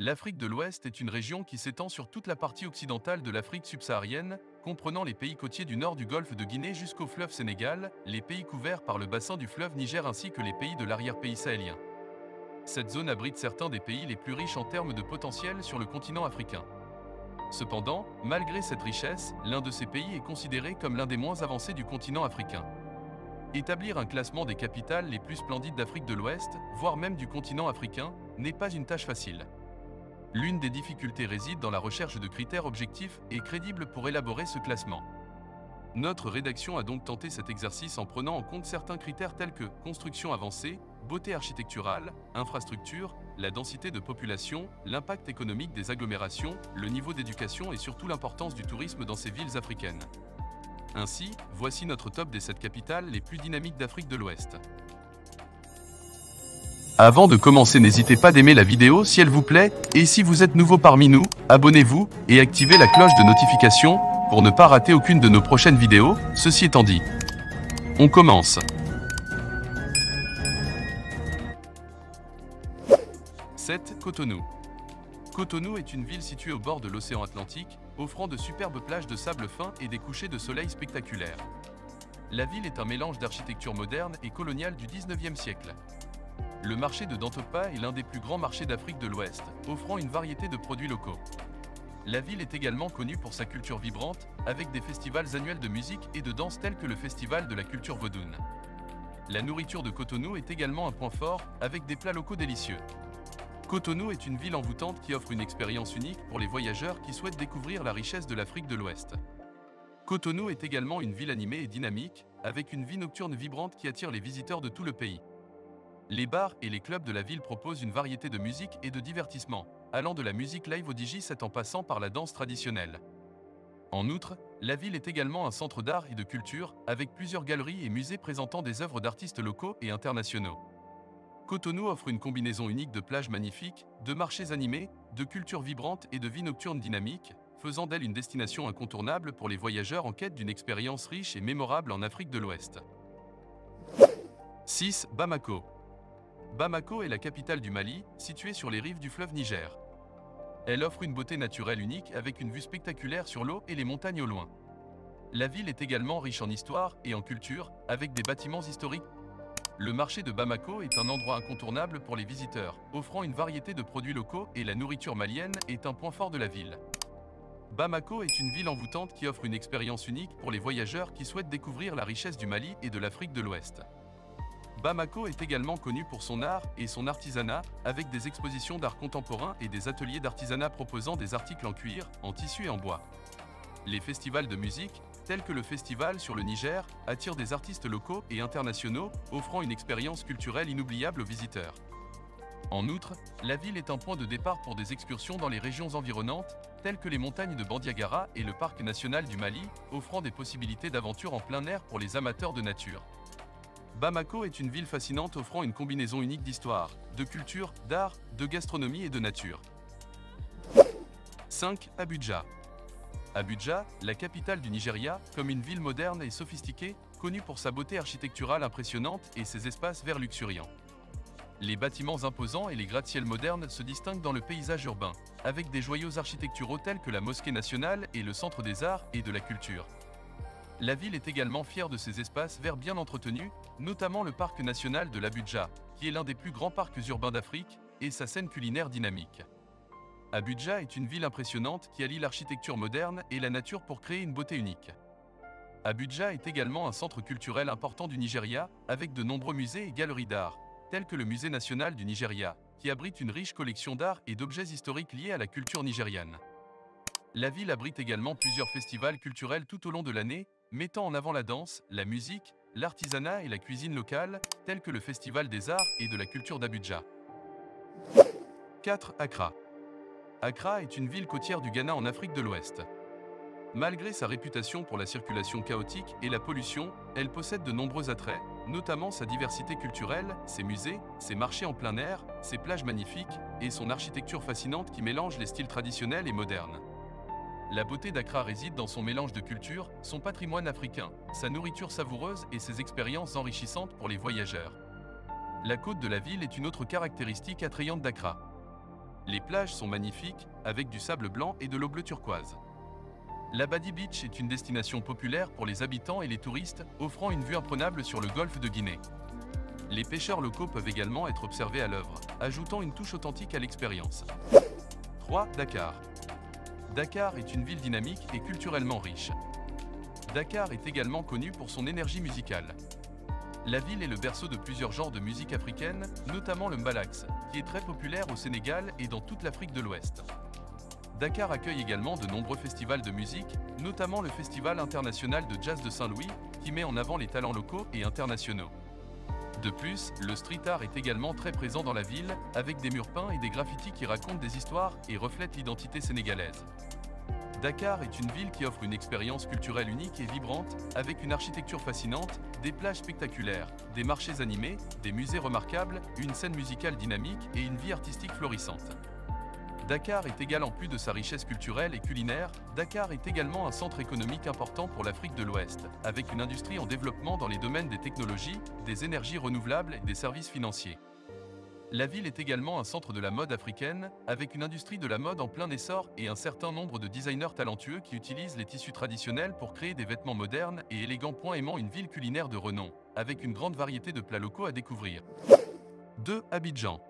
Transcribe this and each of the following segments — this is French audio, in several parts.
L'Afrique de l'Ouest est une région qui s'étend sur toute la partie occidentale de l'Afrique subsaharienne, comprenant les pays côtiers du nord du golfe de Guinée jusqu'au fleuve Sénégal, les pays couverts par le bassin du fleuve Niger ainsi que les pays de l'arrière-pays sahélien. Cette zone abrite certains des pays les plus riches en termes de potentiel sur le continent africain. Cependant, malgré cette richesse, l'un de ces pays est considéré comme l'un des moins avancés du continent africain. Établir un classement des capitales les plus splendides d'Afrique de l'Ouest, voire même du continent africain, n'est pas une tâche facile. L'une des difficultés réside dans la recherche de critères objectifs et crédibles pour élaborer ce classement. Notre rédaction a donc tenté cet exercice en prenant en compte certains critères tels que construction avancée, beauté architecturale, infrastructure, la densité de population, l'impact économique des agglomérations, le niveau d'éducation et surtout l'importance du tourisme dans ces villes africaines. Ainsi, voici notre top des 7 capitales les plus dynamiques d'Afrique de l'Ouest. Avant de commencer, n'hésitez pas d'aimer la vidéo si elle vous plaît, et si vous êtes nouveau parmi nous, abonnez-vous et activez la cloche de notification pour ne pas rater aucune de nos prochaines vidéos. Ceci étant dit, on commence. 7. Cotonou. Cotonou est une ville située au bord de l'océan Atlantique, offrant de superbes plages de sable fin et des couchers de soleil spectaculaires. La ville est un mélange d'architecture moderne et coloniale du 19e siècle. Le marché de Dantopa est l'un des plus grands marchés d'Afrique de l'Ouest, offrant une variété de produits locaux. La ville est également connue pour sa culture vibrante, avec des festivals annuels de musique et de danse tels que le Festival de la culture vaudoune. La nourriture de Cotonou est également un point fort, avec des plats locaux délicieux. Cotonou est une ville envoûtante qui offre une expérience unique pour les voyageurs qui souhaitent découvrir la richesse de l'Afrique de l'Ouest. Cotonou est également une ville animée et dynamique, avec une vie nocturne vibrante qui attire les visiteurs de tout le pays. Les bars et les clubs de la ville proposent une variété de musique et de divertissement, allant de la musique live au DJ7 en passant par la danse traditionnelle. En outre, la ville est également un centre d'art et de culture, avec plusieurs galeries et musées présentant des œuvres d'artistes locaux et internationaux. Cotonou offre une combinaison unique de plages magnifiques, de marchés animés, de culture vibrante et de vie nocturne dynamique, faisant d'elle une destination incontournable pour les voyageurs en quête d'une expérience riche et mémorable en Afrique de l'Ouest. 6. Bamako. Bamako est la capitale du Mali, située sur les rives du fleuve Niger. Elle offre une beauté naturelle unique avec une vue spectaculaire sur l'eau et les montagnes au loin. La ville est également riche en histoire et en culture, avec des bâtiments historiques. Le marché de Bamako est un endroit incontournable pour les visiteurs, offrant une variété de produits locaux et la nourriture malienne est un point fort de la ville. Bamako est une ville envoûtante qui offre une expérience unique pour les voyageurs qui souhaitent découvrir la richesse du Mali et de l'Afrique de l'Ouest. Bamako est également connu pour son art et son artisanat, avec des expositions d'art contemporain et des ateliers d'artisanat proposant des articles en cuir, en tissu et en bois. Les festivals de musique, tels que le Festival sur le Niger, attirent des artistes locaux et internationaux, offrant une expérience culturelle inoubliable aux visiteurs. En outre, la ville est un point de départ pour des excursions dans les régions environnantes, telles que les montagnes de Bandiagara et le parc national du Mali, offrant des possibilités d'aventure en plein air pour les amateurs de nature. Bamako est une ville fascinante offrant une combinaison unique d'histoire, de culture, d'art, de gastronomie et de nature. 5. Abuja. Abuja, la capitale du Nigeria, comme une ville moderne et sophistiquée, connue pour sa beauté architecturale impressionnante et ses espaces verts luxuriants. Les bâtiments imposants et les gratte-ciels modernes se distinguent dans le paysage urbain, avec des joyaux architecturaux tels que la Mosquée nationale et le Centre des arts et de la culture. La ville est également fière de ses espaces verts bien entretenus, notamment le parc national de l'Abuja, qui est l'un des plus grands parcs urbains d'Afrique, et sa scène culinaire dynamique. Abuja est une ville impressionnante qui allie l'architecture moderne et la nature pour créer une beauté unique. Abuja est également un centre culturel important du Nigeria, avec de nombreux musées et galeries d'art, tels que le Musée national du Nigeria, qui abrite une riche collection d'art et d'objets historiques liés à la culture nigériane. La ville abrite également plusieurs festivals culturels tout au long de l'année, mettant en avant la danse, la musique, l'artisanat et la cuisine locale, tels que le Festival des arts et de la culture d'Abuja. 4. Accra. Accra est une ville côtière du Ghana en Afrique de l'Ouest. Malgré sa réputation pour la circulation chaotique et la pollution, elle possède de nombreux attraits, notamment sa diversité culturelle, ses musées, ses marchés en plein air, ses plages magnifiques et son architecture fascinante qui mélange les styles traditionnels et modernes. La beauté d'Accra réside dans son mélange de culture, son patrimoine africain, sa nourriture savoureuse et ses expériences enrichissantes pour les voyageurs. La côte de la ville est une autre caractéristique attrayante d'Accra. Les plages sont magnifiques, avec du sable blanc et de l'eau bleu turquoise. Labadi Beach est une destination populaire pour les habitants et les touristes, offrant une vue imprenable sur le golfe de Guinée. Les pêcheurs locaux peuvent également être observés à l'œuvre, ajoutant une touche authentique à l'expérience. 3. Dakar. Dakar est une ville dynamique et culturellement riche. Dakar est également connue pour son énergie musicale. La ville est le berceau de plusieurs genres de musique africaine, notamment le mbalax, qui est très populaire au Sénégal et dans toute l'Afrique de l'Ouest. Dakar accueille également de nombreux festivals de musique, notamment le Festival international de jazz de Saint-Louis, qui met en avant les talents locaux et internationaux. De plus, le street art est également très présent dans la ville, avec des murs peints et des graffitis qui racontent des histoires et reflètent l'identité sénégalaise. Dakar est une ville qui offre une expérience culturelle unique et vibrante, avec une architecture fascinante, des plages spectaculaires, des marchés animés, des musées remarquables, une scène musicale dynamique et une vie artistique florissante. Dakar est égal en plus de sa richesse culturelle et culinaire, Dakar est également un centre économique important pour l'Afrique de l'Ouest, avec une industrie en développement dans les domaines des technologies, des énergies renouvelables et des services financiers. La ville est également un centre de la mode africaine, avec une industrie de la mode en plein essor et un certain nombre de designers talentueux qui utilisent les tissus traditionnels pour créer des vêtements modernes et élégants. Aimant une ville culinaire de renom, avec une grande variété de plats locaux à découvrir. 2. Abidjan.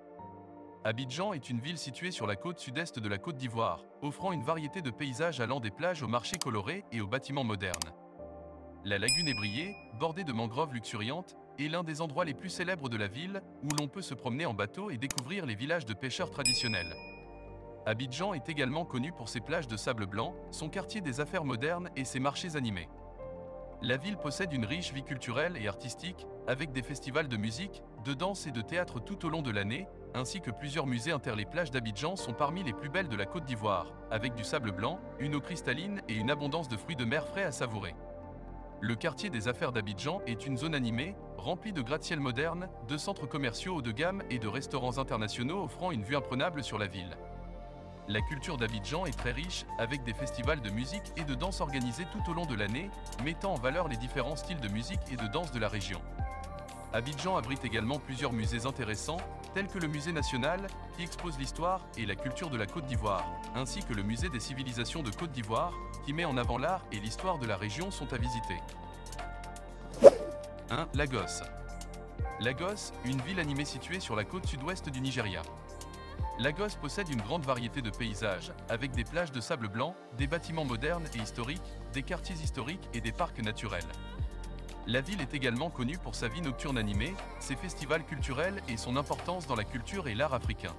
Abidjan est une ville située sur la côte sud-est de la Côte d'Ivoire, offrant une variété de paysages allant des plages aux marchés colorés et aux bâtiments modernes. La lagune ébriée, bordée de mangroves luxuriantes, est l'un des endroits les plus célèbres de la ville, où l'on peut se promener en bateau et découvrir les villages de pêcheurs traditionnels. Abidjan est également connu pour ses plages de sable blanc, son quartier des affaires modernes et ses marchés animés. La ville possède une riche vie culturelle et artistique, avec des festivals de musique, de danse et de théâtre tout au long de l'année, ainsi que plusieurs musées. Les plages d'Abidjan sont parmi les plus belles de la Côte d'Ivoire, avec du sable blanc, une eau cristalline et une abondance de fruits de mer frais à savourer. Le quartier des affaires d'Abidjan est une zone animée, remplie de gratte-ciel modernes, de centres commerciaux haut de gamme et de restaurants internationaux offrant une vue imprenable sur la ville. La culture d'Abidjan est très riche, avec des festivals de musique et de danse organisés tout au long de l'année, mettant en valeur les différents styles de musique et de danse de la région. Abidjan abrite également plusieurs musées intéressants, tels que le Musée national, qui expose l'histoire et la culture de la Côte d'Ivoire, ainsi que le Musée des civilisations de Côte d'Ivoire, qui met en avant l'art et l'histoire de la région sont à visiter. 1. Lagos. Lagos, une ville animée située sur la côte sud-ouest du Nigeria. Lagos possède une grande variété de paysages, avec des plages de sable blanc, des bâtiments modernes et historiques, des quartiers historiques et des parcs naturels. La ville est également connue pour sa vie nocturne animée, ses festivals culturels et son importance dans la culture et l'art africain.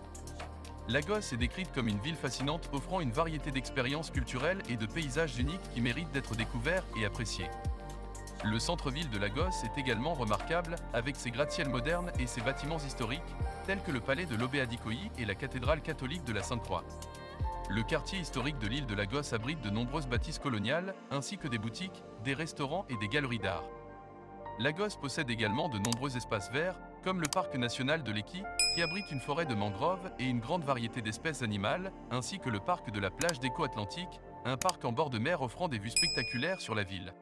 Lagos est décrite comme une ville fascinante offrant une variété d'expériences culturelles et de paysages uniques qui méritent d'être découverts et appréciés. Le centre-ville de Lagos est également remarquable, avec ses gratte-ciels modernes et ses bâtiments historiques, tels que le palais de l'Obé Adikoyi et la cathédrale catholique de la Sainte-Croix. Le quartier historique de l'île de Lagos abrite de nombreuses bâtisses coloniales, ainsi que des boutiques, des restaurants et des galeries d'art. Lagos possède également de nombreux espaces verts, comme le parc national de Lekki, qui abrite une forêt de mangroves et une grande variété d'espèces animales, ainsi que le parc de la plage d'Éco Atlantique, un parc en bord de mer offrant des vues spectaculaires sur la ville.